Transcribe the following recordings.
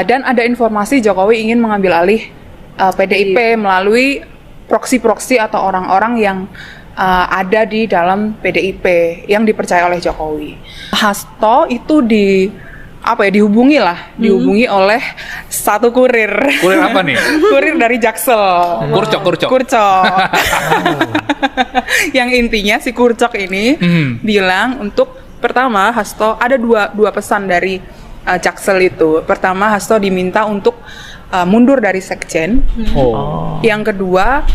Dan ada informasi Jokowi ingin mengambil alih PDIP melalui proksi-proksi atau orang-orang yang ada di dalam PDIP yang dipercaya oleh Jokowi. Hasto itu dihubungi oleh satu kurir. Kurir apa nih? Kurir dari Jaksel. Kurcok. Yang intinya si Kurcok ini bilang untuk pertama Hasto ada dua pesan dari Jaksel itu. Pertama, Hasto diminta untuk mundur dari sekjen. Yang kedua,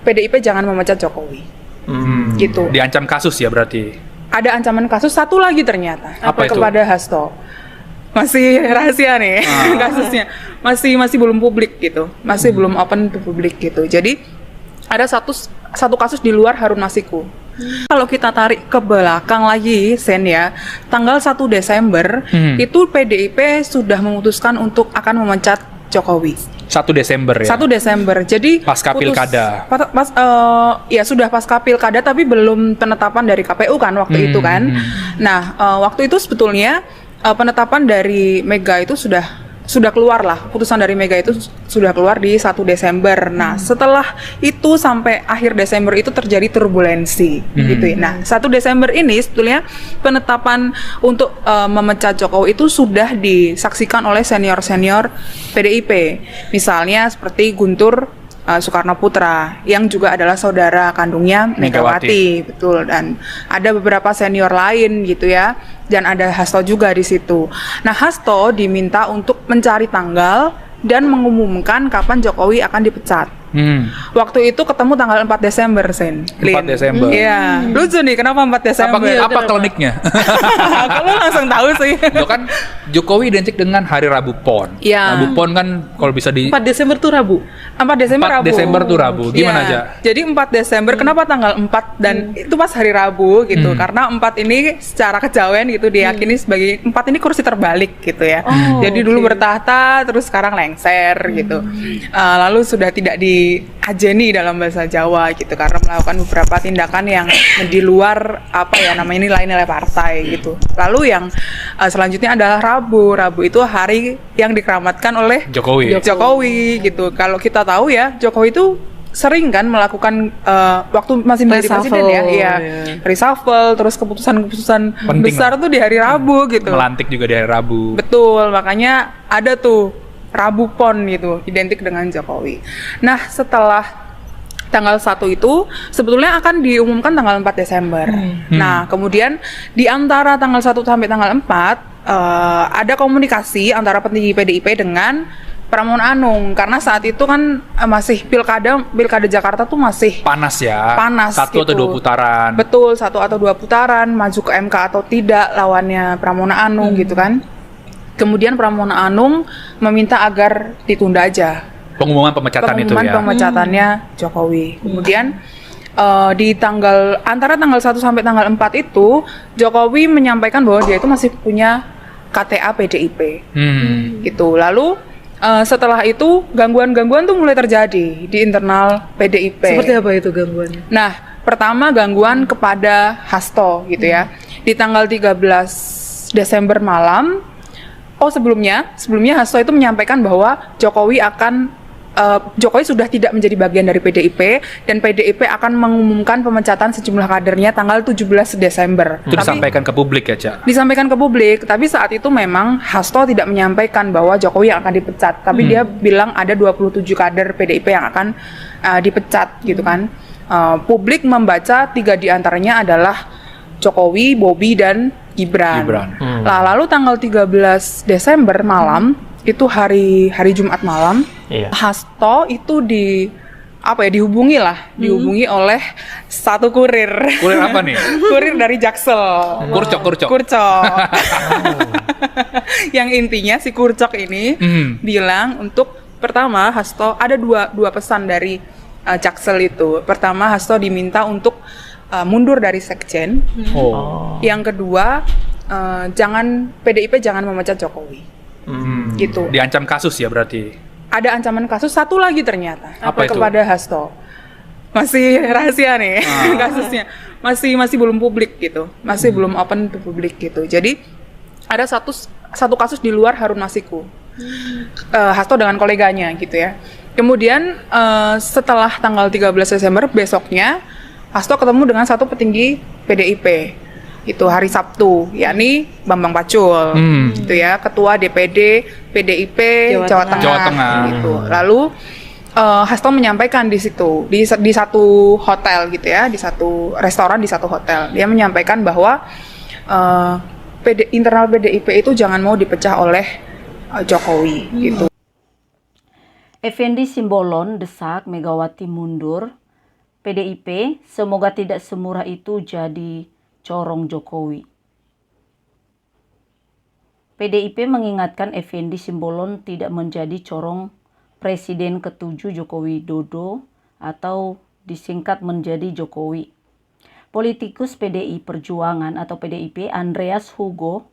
PDIP jangan memecat Jokowi. Gitu. Diancam kasus ya berarti? Ada ancaman kasus satu lagi ternyata. Apa itu? Kepada Hasto. Masih rahasia nih kasusnya. Masih belum publik gitu. Masih belum open to publik gitu. Jadi ada satu kasus di luar Harun Masiku. Kalau kita tarik ke belakang lagi, Sen ya, tanggal 1 Desember itu PDIP sudah memutuskan untuk akan memecat Jokowi. 1 Desember ya? 1 Desember, jadi pasca pilkada. Ya sudah pasca pilkada, tapi belum penetapan dari KPU kan waktu itu kan. Nah, waktu itu sebetulnya penetapan dari Mega itu sudah keluar lah, putusan dari Mega itu sudah keluar di 1 Desember. Nah, setelah itu sampai akhir Desember itu terjadi turbulensi gitu ya. Nah, 1 Desember ini sebetulnya penetapan untuk memecat Jokowi itu sudah disaksikan oleh senior-senior PDIP. Misalnya seperti Guntur Soekarno Putra yang juga adalah saudara kandungnya Megawati, betul, dan ada beberapa senior lain gitu ya, dan ada Hasto juga di situ. Nah, Hasto diminta untuk mencari tanggal dan mengumumkan kapan Jokowi akan dipecat. Waktu itu ketemu tanggal 4 Desember, Sen. 4 Desember. Iya. Lucu nih, kenapa 4 Desember? Apa kliniknya? Kalau langsung tahu sih. Itu kan Jokowi identik dengan hari Rabu Pon. Iya. Rabu Pon kan kalau bisa 4 Desember tuh Rabu. 4 Desember 4 Rabu. Desember tuh Rabu. Gimana Iya. aja? Jadi 4 Desember kenapa tanggal 4 dan itu pas hari Rabu gitu. Karena 4 ini secara kejawen gitu diyakini sebagai 4 ini kursi terbalik gitu ya. Jadi dulu bertahta terus sekarang lengser gitu. Lalu sudah tidak diajeni dalam bahasa Jawa gitu karena melakukan beberapa tindakan yang di luar nilai-nilai partai gitu. Lalu yang selanjutnya adalah Rabu. Rabu itu hari yang dikeramatkan oleh Jokowi gitu. Kalau kita tahu ya, Jokowi itu sering kan melakukan waktu masih menjadi presiden ya, reshuffle, terus keputusan-keputusan besar tuh di hari Rabu gitu. Melantik juga di hari Rabu. Betul, makanya ada tuh Rabu Pon gitu, identik dengan Jokowi. Nah, setelah tanggal 1 itu sebetulnya akan diumumkan tanggal 4 Desember. Nah, kemudian di antara tanggal 1 sampai tanggal 4 ada komunikasi antara petinggi PDIP dengan Pramono Anung karena saat itu kan masih pilkada Jakarta tuh masih panas ya. Satu gitu. atau 2 putaran. Betul, 1 atau 2 putaran, maju ke MK atau tidak lawannya Pramono Anung gitu kan. Kemudian Pramono Anung meminta agar ditunda aja Pengumuman pemecatannya Jokowi. Kemudian di antara tanggal 1 sampai tanggal 4 itu Jokowi menyampaikan bahwa dia itu masih punya KTA PDIP. Gitu. Lalu setelah itu gangguan-gangguan tuh mulai terjadi di internal PDIP. Seperti apa itu gangguannya? Nah, pertama gangguan kepada Hasto gitu ya. Di tanggal 13 Desember malam sebelumnya Hasto itu menyampaikan bahwa Jokowi sudah tidak menjadi bagian dari PDIP dan PDIP akan mengumumkan pemecatan sejumlah kadernya tanggal 17 Desember. Itu disampaikan ke publik ya, Cak? Disampaikan ke publik, tapi saat itu memang Hasto tidak menyampaikan bahwa Jokowi yang akan dipecat, tapi dia bilang ada 27 kader PDIP yang akan dipecat gitu kan. Publik membaca 3 diantaranya adalah Jokowi, Bobi, dan Gibran. Lalu tanggal 13 Desember malam itu hari Jumat malam, Hasto itu dihubungi oleh satu kurir. Kurir apa nih? Kurir dari Jaksel. Kurcok. Yang intinya si Kurcok ini bilang untuk pertama Hasto ada dua pesan dari Jaksel itu. Pertama, Hasto diminta untuk mundur dari sekjen. Yang kedua, PDIP jangan memecat Jokowi. Gitu. Diancam kasus ya berarti? Ada ancaman kasus satu lagi ternyata. Apa itu? Kepada Hasto. Masih rahasia nih kasusnya. Masih belum publik gitu. Masih belum open to publik gitu. Jadi ada satu kasus di luar Harun Masiku. Hasto dengan koleganya gitu ya. Kemudian setelah tanggal 13 Desember besoknya Hasto ketemu dengan satu petinggi PDIP. Itu hari Sabtu, yakni Bambang Pacul. Gitu ya, ketua DPD PDIP Jawa Tengah. Gitu. Lalu Hasto menyampaikan di situ di satu hotel gitu ya, di satu restoran di satu hotel. Dia menyampaikan bahwa internal PDIP itu jangan mau dipecah oleh Jokowi gitu. Effendi Simbolon desak Megawati mundur. PDIP semoga tidak semurah itu jadi corong Jokowi. PDIP mengingatkan Effendi Simbolon tidak menjadi corong Presiden ke-7 Joko Widodo atau disingkat menjadi Jokowi. Politikus PDI Perjuangan atau PDIP Andreas Hugo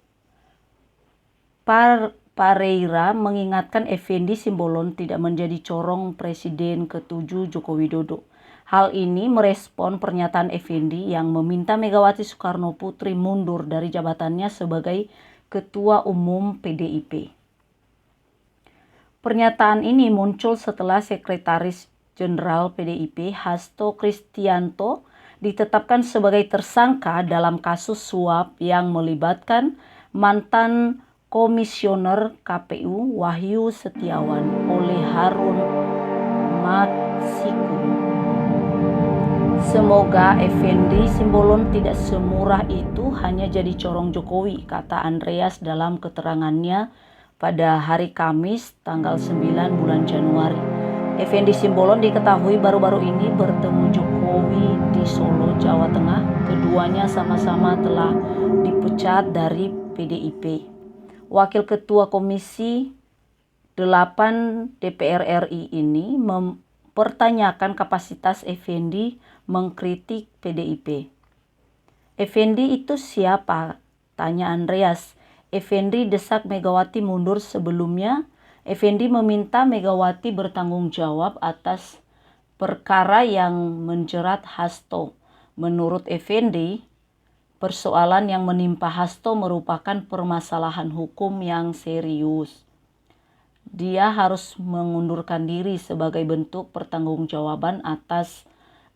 Pareira mengingatkan Effendi Simbolon tidak menjadi corong Presiden ke-7 Joko Widodo. Hal ini merespon pernyataan Effendi yang meminta Megawati Soekarno Putri mundur dari jabatannya sebagai Ketua Umum PDIP. Pernyataan ini muncul setelah Sekretaris Jenderal PDIP Hasto Kristianto ditetapkan sebagai tersangka dalam kasus suap yang melibatkan mantan Komisioner KPU Wahyu Setiawan oleh Harun Masiku. Semoga Effendi Simbolon tidak semurah itu hanya jadi corong Jokowi, kata Andreas dalam keterangannya pada hari Kamis tanggal 9 bulan Januari. Effendi Simbolon diketahui baru-baru ini bertemu Jokowi di Solo, Jawa Tengah. Keduanya sama-sama telah dipecat dari PDIP. Wakil Ketua Komisi 8 DPR RI ini mempertanyakan kapasitas Effendi mengkritik PDIP. Effendi itu siapa? Tanya Andreas. Effendi desak Megawati mundur. Sebelumnya, Effendi meminta Megawati bertanggung jawab atas perkara yang menjerat Hasto. Menurut Effendi, persoalan yang menimpa Hasto merupakan permasalahan hukum yang serius. Dia harus mengundurkan diri sebagai bentuk pertanggungjawaban atas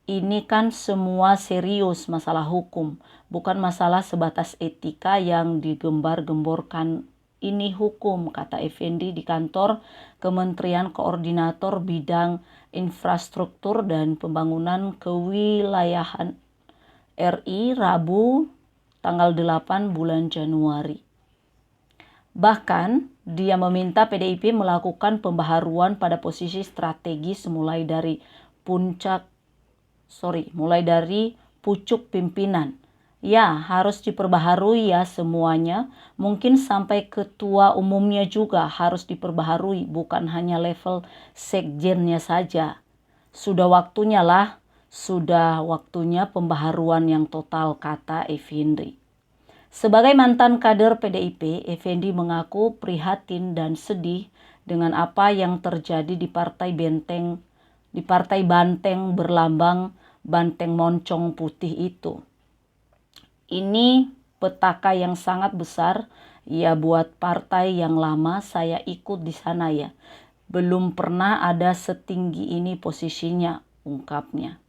ini kan semua serius masalah hukum, bukan masalah sebatas etika yang digembar-gemborkan. Ini hukum, kata Effendi di kantor Kementerian Koordinator Bidang Infrastruktur dan Pembangunan Kewilayahan RI Rabu tanggal 8 bulan Januari. Bahkan dia meminta PDIP melakukan pembaharuan pada posisi strategis mulai dari pucuk pimpinan. Ya, harus diperbaharui ya semuanya. Mungkin sampai ketua umumnya juga harus diperbaharui, bukan hanya level sekjennya saja. Sudah waktunya pembaharuan yang total, kata Effendi. Sebagai mantan kader PDIP, Effendi mengaku prihatin dan sedih dengan apa yang terjadi di Partai Banteng berlambang banteng moncong putih itu. Ini petaka yang sangat besar ya buat partai yang lama saya ikut di sana ya. Belum pernah ada setinggi ini posisinya, ungkapnya.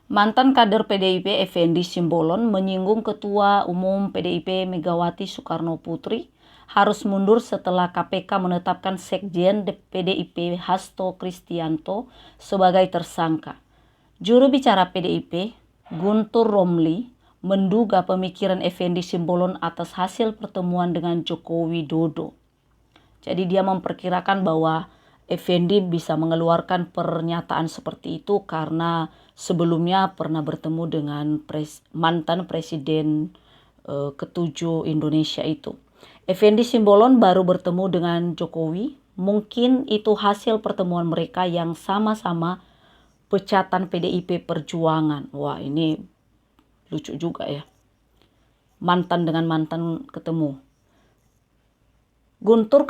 Mantan kader PDIP Effendi Simbolon menyinggung Ketua Umum PDIP Megawati Soekarno Putri harus mundur setelah KPK menetapkan Sekjen PDIP Hasto Kristianto sebagai tersangka. Juru bicara PDIP Guntur Romli menduga pemikiran Effendi Simbolon atas hasil pertemuan dengan Joko Widodo. Jadi dia memperkirakan bahwa Effendi bisa mengeluarkan pernyataan seperti itu karena sebelumnya pernah bertemu dengan mantan presiden ke-7 Indonesia itu. Effendi Simbolon baru bertemu dengan Jokowi, mungkin itu hasil pertemuan mereka yang sama-sama pecatan PDIP Perjuangan. Wah, ini lucu juga ya. Mantan dengan mantan ketemu. Guntur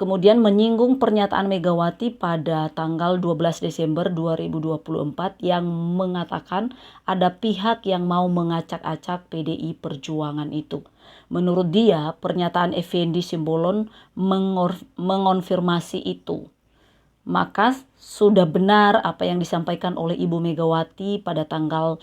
kemudian menyinggung pernyataan Megawati pada tanggal 12 Desember 2024 yang mengatakan ada pihak yang mau mengacak-acak PDI Perjuangan itu. Menurut dia, pernyataan Effendi Simbolon mengonfirmasi itu. Maka sudah benar apa yang disampaikan oleh Ibu Megawati pada tanggal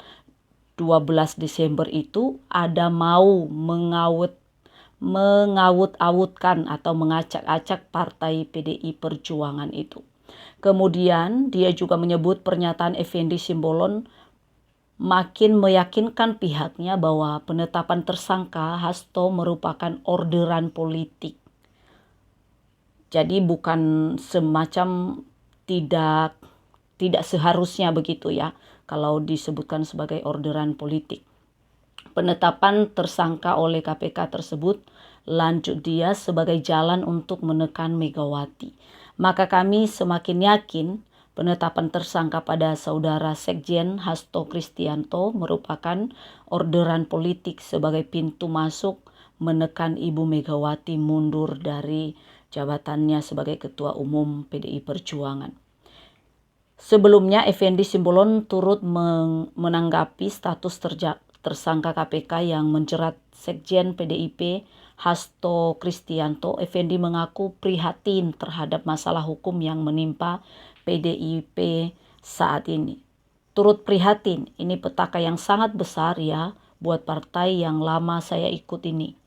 12 Desember itu, ada mau mengawut-awutkan atau mengacak-acak partai PDI Perjuangan itu. Kemudian dia juga menyebut pernyataan Effendi Simbolon makin meyakinkan pihaknya bahwa penetapan tersangka Hasto merupakan orderan politik. Jadi bukan semacam tidak seharusnya begitu ya, kalau disebutkan sebagai orderan politik. Penetapan tersangka oleh KPK tersebut, lanjut dia, sebagai jalan untuk menekan Megawati. Maka kami semakin yakin penetapan tersangka pada saudara Sekjen Hasto Kristianto merupakan orderan politik sebagai pintu masuk menekan Ibu Megawati mundur dari jabatannya sebagai Ketua Umum PDI Perjuangan. Sebelumnya, Effendi Simbolon turut menanggapi status tersangka KPK yang menjerat Sekjen PDIP Hasto Kristianto. Effendi mengaku prihatin terhadap masalah hukum yang menimpa PDIP saat ini. Turut prihatin, ini petaka yang sangat besar ya buat partai yang lama saya ikut ini,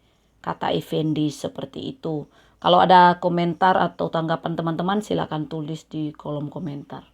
kata Effendi seperti itu. Kalau ada komentar atau tanggapan teman-teman, silakan tulis di kolom komentar.